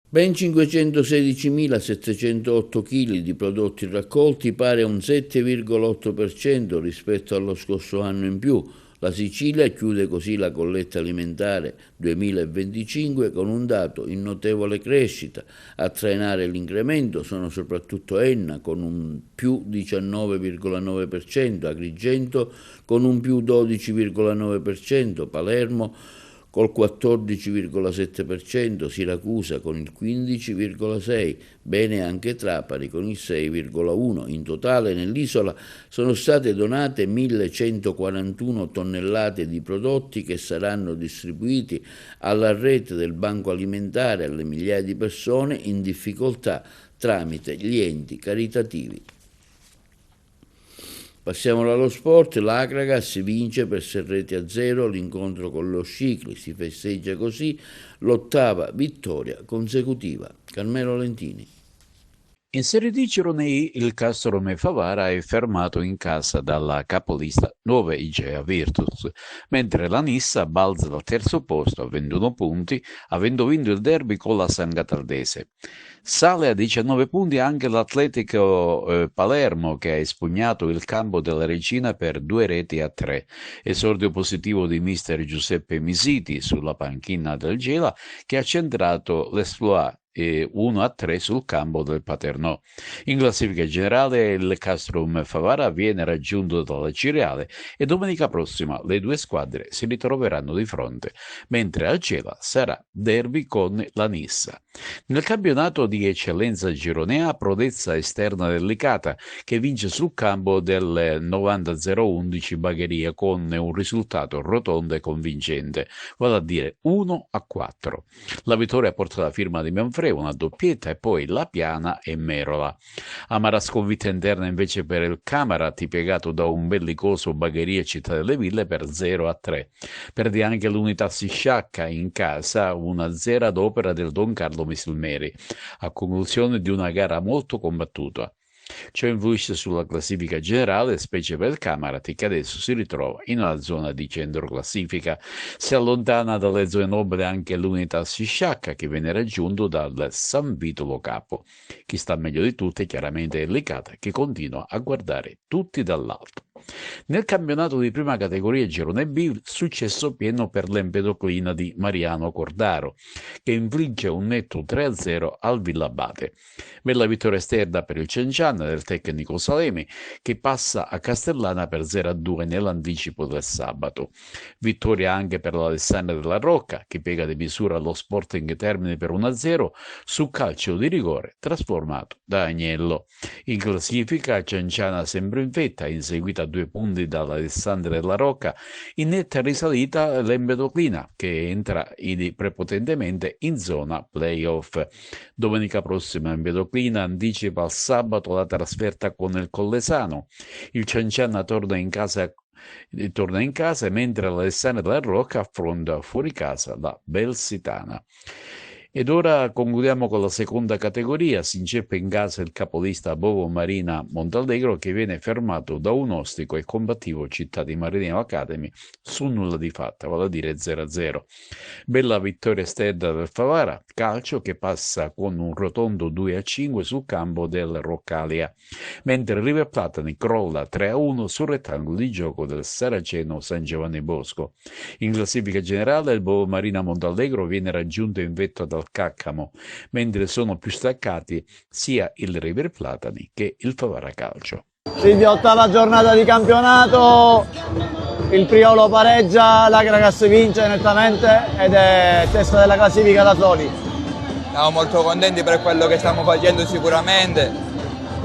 Ben 516.708 kg di prodotti raccolti, pari a un 7,8% rispetto allo scorso anno in più. La Sicilia chiude così la colletta alimentare 2025 con un dato in notevole crescita. A trainare l'incremento sono soprattutto Enna con un più 19,9%, Agrigento con un più 12,9%, Palermo col 14,7%, Siracusa con il 15,6%, bene anche Trapani con il 6,1%. In totale nell'isola sono state donate 1.141 tonnellate di prodotti che saranno distribuiti alla rete del Banco Alimentare alle migliaia di persone in difficoltà tramite gli enti caritativi. Passiamo allo sport. L'Akragas vince per 6-0 l'incontro con lo Scicli, si festeggia così l'8ª vittoria consecutiva. Carmelo Lentini. In Serie D gironi il Castrome Favara è fermato in casa dalla capolista Nuova Igea Virtus, mentre la Nissa balza dal terzo posto a 21 punti, avendo vinto il derby con la San Gataldese. Sale a 19 punti anche l'Atletico Palermo, che ha espugnato il campo della Regina per 2-3. Esordio positivo di mister Giuseppe Misiti sulla panchina del Gela, che ha centrato l'esploit 1-3 sul campo del Paternò. In classifica generale il Castrum Favara viene raggiunto dalla Cireale e domenica prossima le due squadre si ritroveranno di fronte, mentre al Gela sarà derby con la Nissa. Nel campionato di eccellenza gironea, prodezza esterna del Licata, che vince sul campo del 90-011 Bagheria con un risultato rotondo e convincente, vale a dire 1-4. La vittoria porta la firma di Manfredi, una doppietta, e poi La Piana e Merola. Amara sconfitta interna invece per il Camarati, piegato da un bellicoso Bagheria Città delle Ville per 0-3. Perde anche l'Unità Sisciacca in casa 1-0 ad opera del Don Carlo Misilmeri, a conclusione di una gara molto combattuta. Ciò influisce sulla classifica generale, specie per il Camarati, che adesso si ritrova in una zona di centro classifica. Si allontana dalle zone nobili anche l'Unità Sisciacca, che viene raggiunto dal San Vito Lo Capo. Chi sta meglio di tutti è chiaramente il Licata, che continua a guardare tutti dall'alto. Nel campionato di prima categoria Girone B, successo pieno per l'Empedoclina di Mariano Cordaro, che infligge un netto 3-0 al Villabate. Bella vittoria esterna per il Cenciana del tecnico Salemi, che passa a Castellana per 0-2 nell'anticipo del sabato. Vittoria anche per l'Alessandria della Rocca, che piega di misura allo Sporting Termini per 1-0 su calcio di rigore trasformato da Agnello. In classifica Cenciana sempre in vetta, inseguita a 2 punti dall'Alessandria della Rocca, in netta risalita l'Empedoclina, che entra prepotentemente in zona playoff. Domenica prossima Empedoclina anticipa al sabato la trasferta con il Collesano. Il Cenciana torna in casa, mentre l'Alessandria della Rocca affronta fuori casa la Belsitana. Ed ora concludiamo con la seconda categoria. Si inceppa in casa il capolista Bovo Marina Montallegro, che viene fermato da un ostico e combattivo Città di Marineo Academy su nulla di fatto, vale a dire 0-0. Bella vittoria esterna del Favara Calcio, che passa con un rotondo 2-5 sul campo del Roccalia, mentre River Platani crolla 3-1 sul rettangolo di gioco del Saraceno San Giovanni Bosco. In classifica generale il Bovo Marina Montallegro viene raggiunto in vetta dal Caccamo, mentre sono più staccati sia il River Platani che il Favara Calcio. Silvia, ottava giornata di campionato, il Priolo pareggia, l'Agragas vince nettamente ed è testa della classifica da soli. Siamo molto contenti per quello che stiamo facendo sicuramente,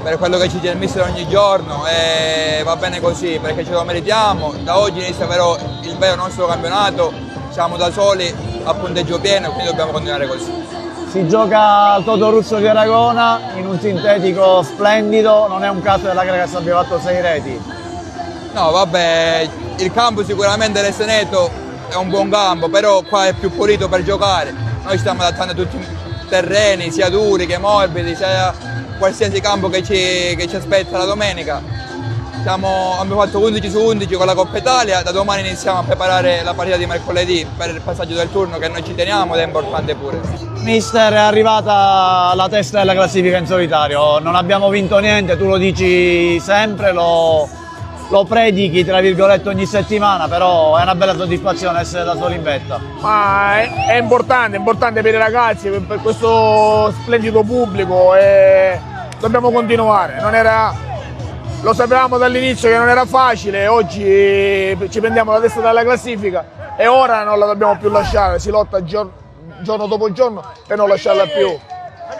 per quello che ci dice il mister ogni giorno, e va bene così perché ce lo meritiamo. Da oggi inizia però il vero nostro campionato, siamo da soli a punteggio pieno, quindi dobbiamo continuare così. Si gioca al Toto Russo di Aragona in un sintetico splendido, non è un caso che l'Agragas abbia fatto 6 reti. No, vabbè, il campo sicuramente l'Esteneto è un buon campo, però qua è più pulito per giocare. Noi stiamo adattando a tutti i terreni, sia duri che morbidi, sia qualsiasi campo che ci aspetta la domenica. Abbiamo fatto 11 su 11 con la Coppa Italia, da domani iniziamo a preparare la partita di mercoledì per il passaggio del turno che noi ci teniamo ed è importante pure. Mister, è arrivata la testa della classifica in solitario, non abbiamo vinto niente, tu lo dici sempre, lo predichi tra virgolette ogni settimana, però è una bella soddisfazione essere da soli in vetta. Ma è importante per i ragazzi, per questo splendido pubblico, e dobbiamo continuare. Lo sapevamo dall'inizio che non era facile, oggi ci prendiamo la testa dalla classifica e ora non la dobbiamo più lasciare, si lotta giorno dopo giorno per non lasciarla più.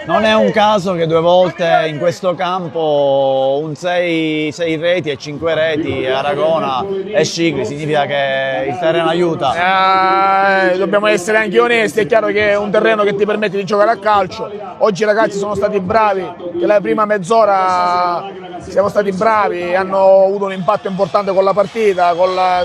Non è un caso che 2 volte in questo campo un 6 reti e 5 reti a Aragona e Scicli, significa che il terreno aiuta. Dobbiamo essere anche onesti, è chiaro che è un terreno che ti permette di giocare a calcio. Oggi i ragazzi sono stati bravi, che la prima mezz'ora siamo stati bravi, hanno avuto un impatto importante con la partita,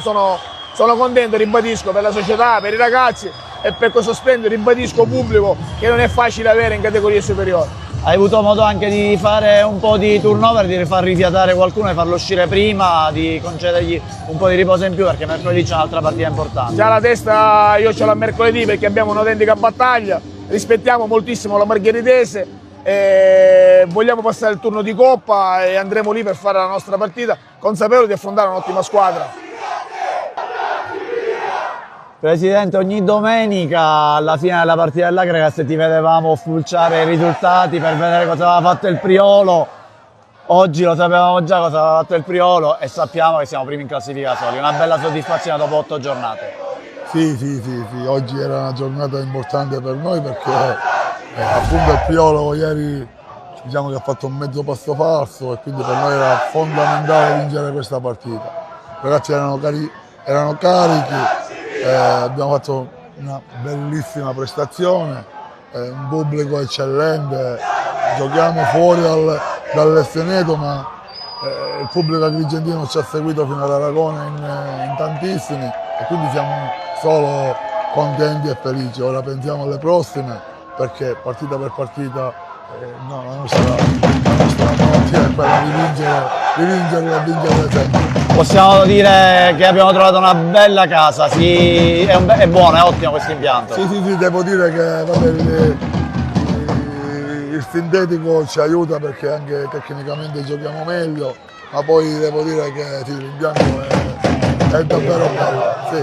sono contento, ribadisco, per la società, per i ragazzi e per questo splendido, ribadisco, pubblico che non è facile avere in categorie superiori. Hai avuto modo anche di fare un po' di turnover, di far rifiatare qualcuno e farlo uscire prima, di concedergli un po' di riposo in più, perché mercoledì c'è un'altra partita importante. Già la testa io ce l'ho mercoledì perché abbiamo un'autentica battaglia, rispettiamo moltissimo la Margheritese, vogliamo passare il turno di Coppa e andremo lì per fare la nostra partita, consapevoli di affrontare un'ottima squadra. Presidente, ogni domenica alla fine della partita dell'Agragas ti vedevamo spulciare i risultati per vedere cosa aveva fatto il Priolo. Oggi lo sapevamo già cosa aveva fatto il Priolo e sappiamo che siamo primi in classifica soli. Una bella soddisfazione dopo 8 giornate. Sì, oggi era una giornata importante per noi perché appunto il Priolo ieri diciamo che ha fatto un mezzo passo falso e quindi per noi era fondamentale vincere questa partita. I ragazzi erano carichi. Abbiamo fatto una bellissima prestazione, un pubblico eccellente, giochiamo fuori dall'Esteneto ma il pubblico agrigentino ci ha seguito fino ad Aragona in tantissimi e quindi siamo solo contenti e felici. Ora pensiamo alle prossime perché partita per partita la nostra malattia è quella di vincere e vincere sempre. Possiamo dire che abbiamo trovato una bella casa, sì, è buono, è ottimo questo impianto. Sì, devo dire che il sintetico ci aiuta perché anche tecnicamente giochiamo meglio ma poi devo dire che sì, l'impianto è davvero bello. Sì.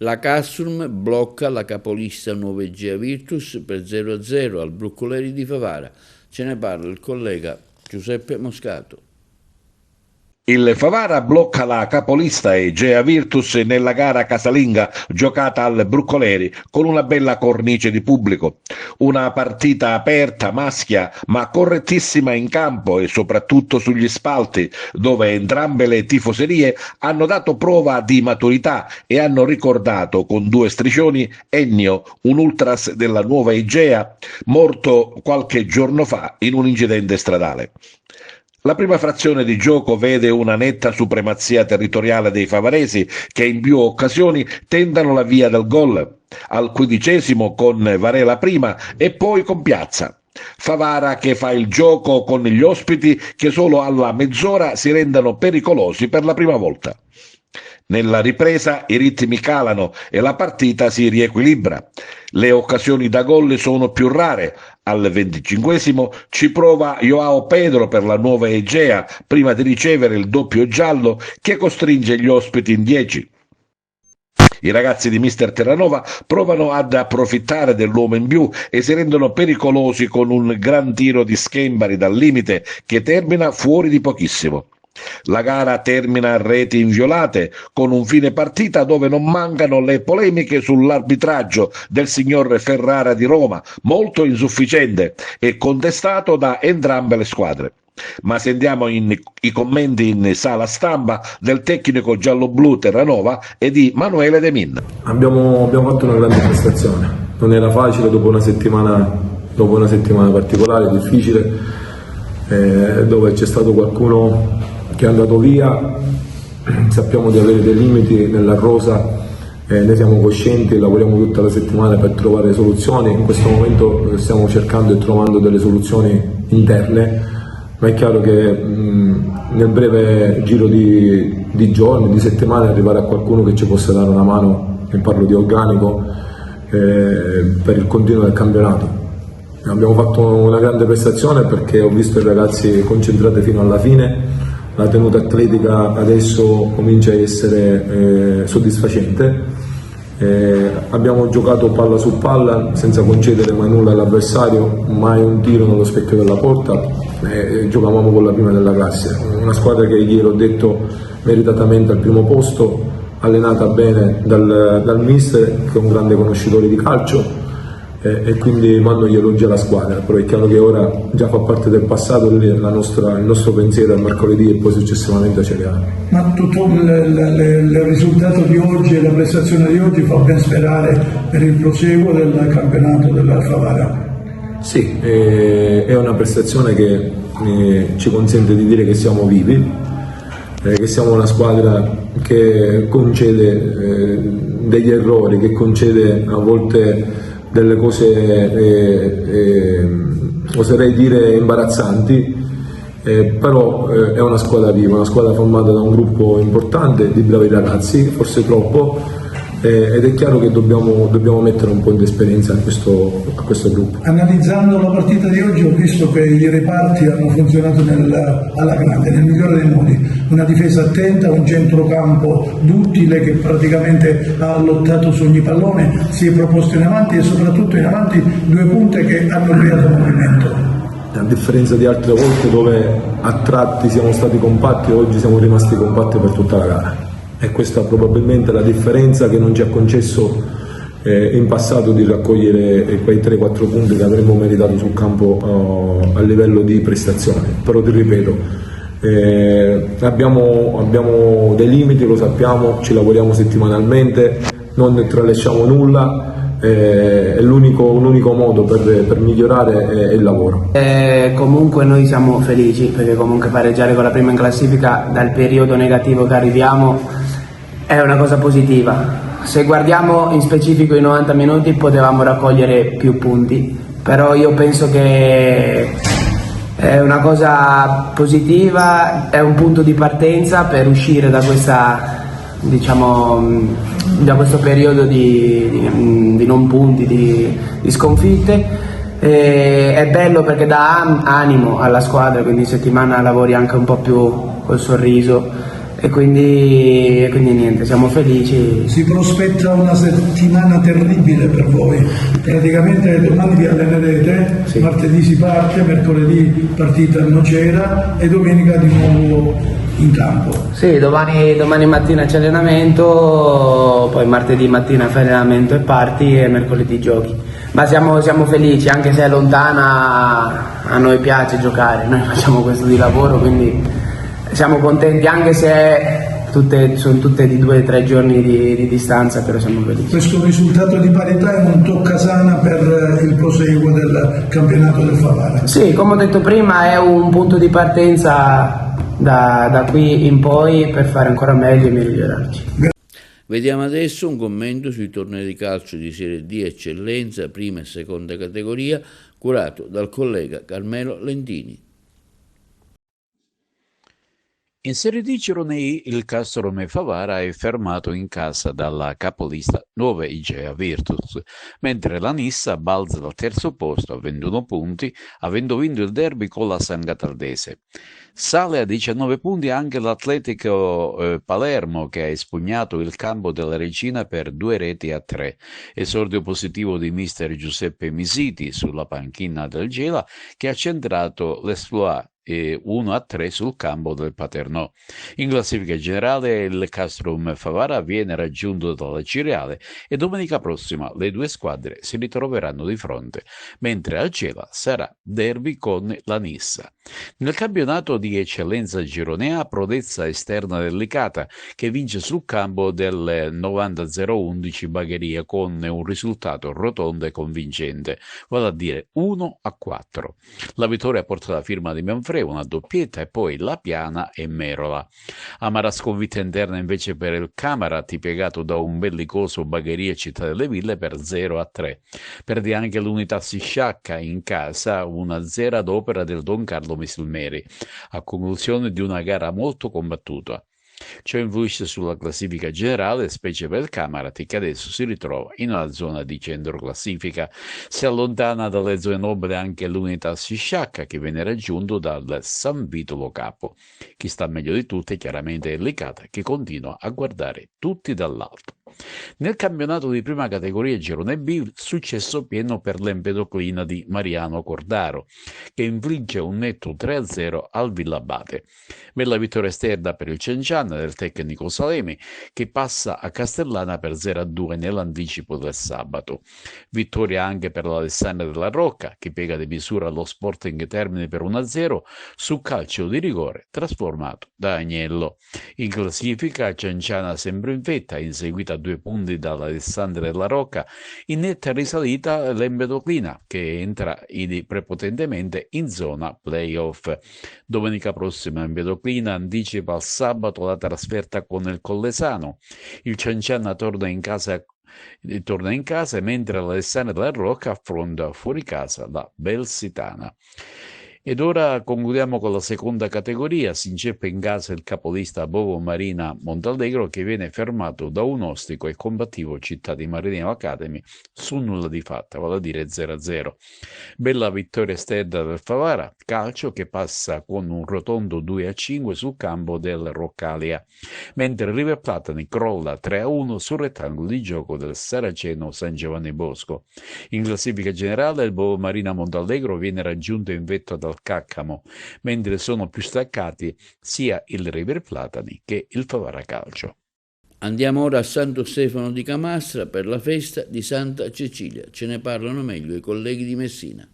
La Castrum blocca la capolista Nuova Egea Virtus per 0-0 al Broccoleri di Favara. Ce ne parla il collega Giuseppe Moscato. Il Favara blocca la capolista Egea Virtus nella gara casalinga giocata al Broccoleri con una bella cornice di pubblico. Una partita aperta, maschia, ma correttissima in campo e soprattutto sugli spalti, dove entrambe le tifoserie hanno dato prova di maturità e hanno ricordato con 2 striscioni Ennio, un ultras della Nuova Egea, morto qualche giorno fa in un incidente stradale. La prima frazione di gioco vede una netta supremazia territoriale dei favaresi che in più occasioni tentano la via del gol, al 15° con Varela prima e poi con Piazza. Favara che fa il gioco con gli ospiti che solo alla mezz'ora si rendano pericolosi per la prima volta. Nella ripresa i ritmi calano e la partita si riequilibra. Le occasioni da gol sono più rare. Al 25° ci prova Joao Pedro per la Nuova Egea prima di ricevere il doppio giallo che costringe gli ospiti in 10. I ragazzi di mister Terranova provano ad approfittare dell'uomo in più e si rendono pericolosi con un gran tiro di Schembari dal limite che termina fuori di pochissimo. La gara termina a reti inviolate, con un fine partita dove non mancano le polemiche sull'arbitraggio del signor Ferrara di Roma, molto insufficiente e contestato da entrambe le squadre. Ma sentiamo i commenti in sala stampa del tecnico gialloblu Terranova e di Manuele De Min. Abbiamo fatto una grande prestazione, non era facile dopo una settimana particolare, difficile, dove c'è stato qualcuno che è andato via. Sappiamo di avere dei limiti nella rosa, ne siamo coscienti, lavoriamo tutta la settimana per trovare soluzioni. In questo momento stiamo cercando e trovando delle soluzioni interne, ma è chiaro che nel breve giro di giorni, di settimane, arrivare a qualcuno che ci possa dare una mano, e parlo di organico, per il continuo del campionato. Abbiamo fatto una grande prestazione perché ho visto i ragazzi concentrati fino alla fine. La tenuta atletica adesso comincia a essere soddisfacente. Abbiamo giocato palla su palla senza concedere mai nulla all'avversario, mai un tiro nello specchio della porta. Giocavamo con la prima della classe. Una squadra che ieri ho detto meritatamente al primo posto, allenata bene dal mister che è un grande conoscitore di calcio. E quindi mando gli elogi alla squadra, però è chiaro che ora già fa parte del passato il nostro pensiero al mercoledì e poi successivamente a Ceriano. Ma tutto il risultato di oggi e la prestazione di oggi fa ben sperare per il proseguo del campionato della Favara? Sì, è una prestazione che ci consente di dire che siamo vivi, che siamo una squadra che concede degli errori, che concede a volte delle cose oserei dire imbarazzanti, però è una squadra viva, una squadra formata da un gruppo importante di bravi ragazzi, forse troppo, ed è chiaro che dobbiamo mettere un po' di esperienza a questo gruppo. Analizzando la partita di oggi ho visto che i reparti hanno funzionato alla grande, nel migliore dei modi. Una difesa attenta, un centrocampo duttile che praticamente ha lottato su ogni pallone, si è proposto in avanti e soprattutto in avanti 2 punte che hanno creato movimento. A differenza di altre volte dove a tratti siamo stati compatti, oggi siamo rimasti compatti per tutta la gara. E questa probabilmente è la differenza che non ci ha concesso in passato di raccogliere quei 3-4 punti che avremmo meritato sul campo a livello di prestazione. Però ti ripeto, abbiamo dei limiti, lo sappiamo, ci lavoriamo settimanalmente, non tralasciamo nulla. L'unico modo per migliorare è il lavoro. Comunque noi siamo felici perché comunque pareggiare con la prima in classifica dal periodo negativo che arriviamo è una cosa positiva. Se guardiamo in specifico i 90 minuti potevamo raccogliere più punti, però io penso che è una cosa positiva, è un punto di partenza per uscire da questa, da questo periodo di non punti, di sconfitte, È bello perché dà animo alla squadra, quindi in settimana lavori anche un po' più col sorriso e quindi niente, siamo felici. Si prospetta una settimana terribile per voi, praticamente domani vi allenerete, sì. Martedì si parte, mercoledì partita a Nocera e domenica di nuovo in campo. Sì, domani mattina c'è allenamento, poi martedì mattina fai allenamento e parti e mercoledì giochi. Ma siamo felici, anche se è lontana, a noi piace giocare, noi facciamo questo di lavoro, quindi siamo contenti, anche se sono tutte di 2 o 3 giorni di distanza, però siamo felici. Questo risultato di parità è un toccasana per il proseguo del campionato del Favara. Sì, come ho detto prima, è un punto di partenza da qui in poi per fare ancora meglio e migliorarci. Vediamo adesso un commento sui tornei di calcio di Serie D Eccellenza, prima e seconda categoria, curato dal collega Carmelo Lentini. In Serie D Girone il Castrome Favara è fermato in casa dalla capolista 9 Igea Virtus, mentre la Nissa balza dal terzo posto a 21 punti, avendo vinto il derby con la San Gataldese. Sale a 19 punti anche l'Atletico Palermo, che ha espugnato il campo della Regina per 2-3. Esordio positivo di mister Giuseppe Misiti sulla panchina del Gela, che ha centrato l'Esploit 1-3 sul campo del Paternò. In classifica generale il Castrum Favara viene raggiunto dalla Cireale e domenica prossima le due squadre si ritroveranno di fronte, mentre a Gela sarà derby con la Nissa. Nel campionato di eccellenza gironea, prodezza esterna delicata che vince sul campo del 90-011 Bagheria con un risultato rotondo e convincente, vale a dire 1-4. La vittoria porta la firma di Manfredo, una doppietta, e poi La Piana e Merola. Amara sconfitta interna invece per il Camarati, piegato da un bellicoso Bagheria Città delle Ville per 0-3. Perde anche l'Unità Sisciacca in casa 1-0 ad opera del Don Carlo Misilmeri, a conclusione di una gara molto combattuta. Ciò influisce sulla classifica generale, specie per il Camarati, che adesso si ritrova in una zona di centro classifica. Si allontana dalle zone nobili anche l'Unità Sisciacca, che viene raggiunto dal San Vito Lo Capo. Chi sta meglio di tutti è chiaramente Delicata, che continua a guardare tutti dall'alto. Nel campionato di prima categoria Girone B, successo pieno per l'Empedoclina di Mariano Cordaro, che infligge un netto 3-0 al Villabate. Bella vittoria esterna per il Cenciana del tecnico Salemi, che passa a Castellana per 0-2 nell'anticipo del sabato. Vittoria anche per l'Alessandria della Rocca, che piega di misura lo Sporting Termini per 1-0 su calcio di rigore trasformato da Agnello. In classifica Cenciana sempre in vetta, inseguita a 2 punti dall'Alessandria della Rocca. In netta risalita l'Empedoclina, che entra prepotentemente in zona playoff. Domenica prossima Empedoclina anticipa al sabato la trasferta con il Collesano. Il Cenciana torna in casa, mentre l'Alessandria della Rocca affronta fuori casa la Belsitana. Ed ora concludiamo con la seconda categoria. Si inceppa in casa il capolista Bovo Marina Montallegro, che viene fermato da un ostico e combattivo Città di Marineo Academy su nulla di fatta, vale a dire 0-0. Bella vittoria esterna del Favara Calcio, che passa con un rotondo 2-5 sul campo del Roccalia, mentre River Platani crolla 3-1 sul rettangolo di gioco del Saraceno San Giovanni Bosco. In classifica generale il Bovo Marina Montallegro viene raggiunto in vetta dal Caccamo, mentre sono più staccati sia il River Platani che il Favara Calcio. Andiamo ora a Santo Stefano di Camastra per la festa di Santa Cecilia. Ce ne parlano meglio i colleghi di Messina.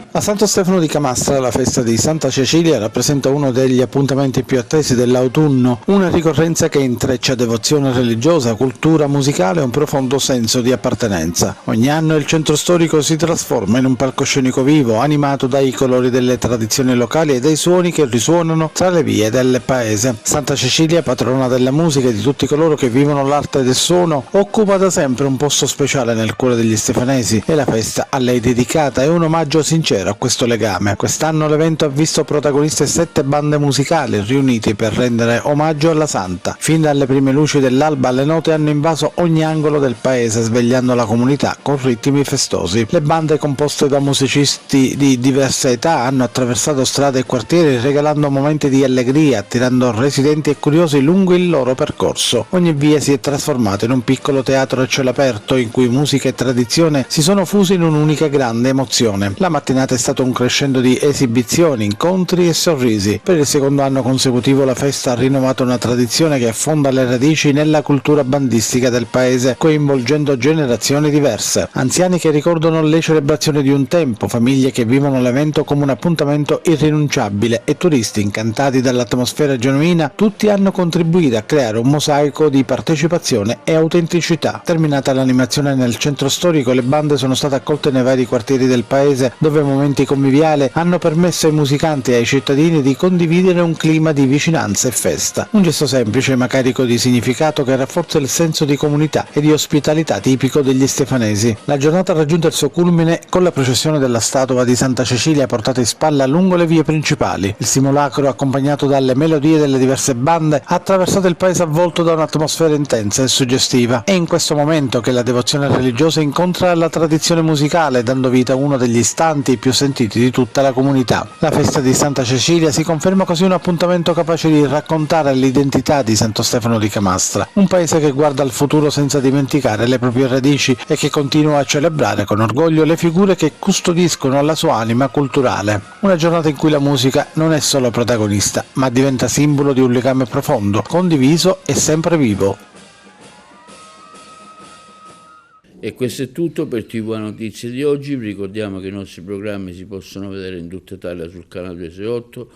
A Santo Stefano di Camastra la festa di Santa Cecilia rappresenta uno degli appuntamenti più attesi dell'autunno, una ricorrenza che intreccia devozione religiosa, cultura musicale e un profondo senso di appartenenza. Ogni anno il centro storico si trasforma in un palcoscenico vivo, animato dai colori delle tradizioni locali e dai suoni che risuonano tra le vie del paese. Santa Cecilia, patrona della musica e di tutti coloro che vivono l'arte del suono, occupa da sempre un posto speciale nel cuore degli stefanesi e la festa a lei dedicata è un omaggio sincero davvero a questo legame. Quest'anno l'evento ha visto protagoniste 7 bande musicali riuniti per rendere omaggio alla Santa. Fin dalle prime luci dell'alba le note hanno invaso ogni angolo del paese, svegliando la comunità con ritmi festosi. Le bande, composte da musicisti di diverse età, hanno attraversato strade e quartieri regalando momenti di allegria, attirando residenti e curiosi lungo il loro percorso. Ogni via si è trasformata in un piccolo teatro a cielo aperto in cui musica e tradizione si sono fusi in un'unica grande emozione. La mattinata è stato un crescendo di esibizioni, incontri e sorrisi. Per il secondo anno consecutivo la festa ha rinnovato una tradizione che affonda le radici nella cultura bandistica del paese, coinvolgendo generazioni diverse. Anziani che ricordano le celebrazioni di un tempo, famiglie che vivono l'evento come un appuntamento irrinunciabile e turisti incantati dall'atmosfera genuina, tutti hanno contribuito a creare un mosaico di partecipazione e autenticità. Terminata l'animazione nel centro storico, le bande sono state accolte nei vari quartieri del paese, dove momenti conviviali hanno permesso ai musicanti e ai cittadini di condividere un clima di vicinanza e festa. Un gesto semplice ma carico di significato che rafforza il senso di comunità e di ospitalità tipico degli stefanesi. La giornata ha raggiunto il suo culmine con la processione della statua di Santa Cecilia portata in spalla lungo le vie principali. Il simulacro, accompagnato dalle melodie delle diverse bande, ha attraversato il paese avvolto da un'atmosfera intensa e suggestiva. È in questo momento che la devozione religiosa incontra la tradizione musicale, dando vita a uno degli istanti più sentiti di tutta la comunità. La festa di Santa Cecilia si conferma così un appuntamento capace di raccontare l'identità di Santo Stefano di Camastra, un paese che guarda al futuro senza dimenticare le proprie radici e che continua a celebrare con orgoglio le figure che custodiscono la sua anima culturale. Una giornata in cui la musica non è solo protagonista, ma diventa simbolo di un legame profondo, condiviso e sempre vivo. E questo è tutto per TV Notizie di oggi. Vi ricordiamo che i nostri programmi si possono vedere in tutta Italia sul canale 268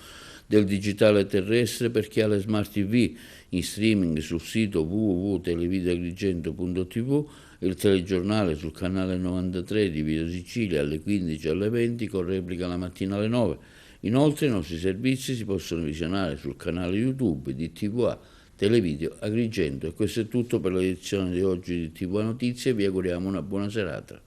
del digitale terrestre per chi ha le smart TV, in streaming sul sito www.televideagrigento.tv, il telegiornale sul canale 93 di Video Sicilia alle 15 e alle 20 con replica la mattina alle 9. Inoltre i nostri servizi si possono visionare sul canale YouTube di TVA Televideo Agrigento. E questo è tutto per l'edizione di oggi di TV Notizie. Vi auguriamo una buona serata.